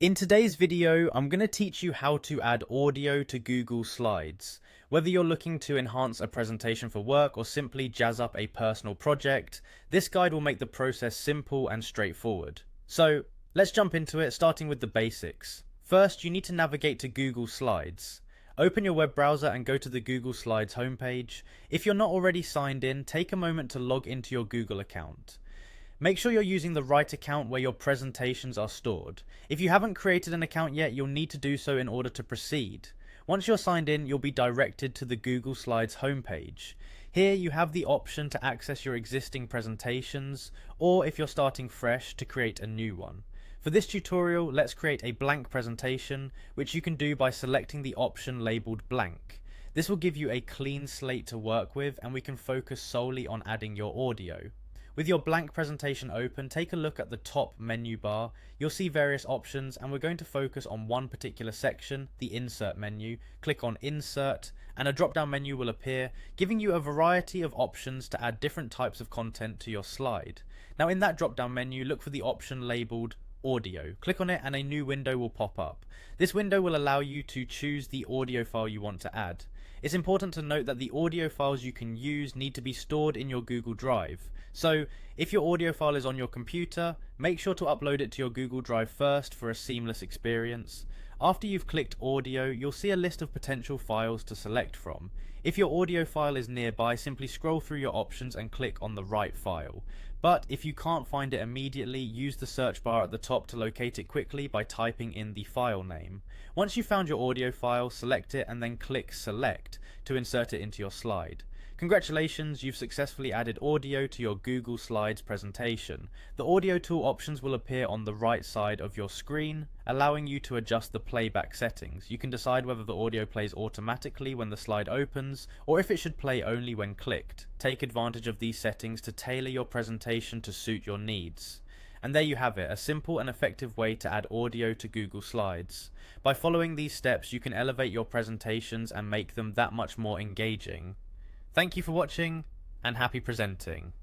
In today's video, I'm going to teach you how to add audio to Google Slides. Whether you're looking to enhance a presentation for work or simply jazz up a personal project, this guide will make the process simple and straightforward. So let's jump into it, starting with the basics. First, you need to navigate to Google Slides. Open your web browser and go to the Google Slides homepage. If you're not already signed in, take a moment to log into your Google account. Make sure you're using the right account where your presentations are stored. If you haven't created an account yet, you'll need to do so in order to proceed. Once you're signed in, you'll be directed to the Google Slides homepage. Here you have the option to access your existing presentations, or if you're starting fresh, to create a new one. For this tutorial, let's create a blank presentation, which you can do by selecting the option labeled blank. This will give you a clean slate to work with, and we can focus solely on adding your audio. With your blank presentation open, take a look at the top menu bar. You'll see various options, and we're going to focus on one particular section, the Insert menu. Click on Insert, and a drop-down menu will appear, giving you a variety of options to add different types of content to your slide. Now in that drop-down menu, look for the option labelled Audio. Click on it and a new window will pop up. This window will allow you to choose the audio file you want to add. It's important to note that the audio files you can use need to be stored in your Google Drive. So if your audio file is on your computer, make sure to upload it to your Google Drive first for a seamless experience. After you've clicked audio, you'll see a list of potential files to select from. If your audio file is nearby, simply scroll through your options and click on the right file. But if you can't find it immediately, use the search bar at the top to locate it quickly by typing in the file name. Once you've found your audio file, select it and then click Select to insert it into your slide. Congratulations, you've successfully added audio to your Google Slides presentation. The audio tool options will appear on the right side of your screen, allowing you to adjust the playback settings. You can decide whether the audio plays automatically when the slide opens, or if it should play only when clicked. Take advantage of these settings to tailor your presentation to suit your needs. And there you have it, a simple and effective way to add audio to Google Slides. By following these steps, you can elevate your presentations and make them that much more engaging. Thank you for watching, and happy presenting.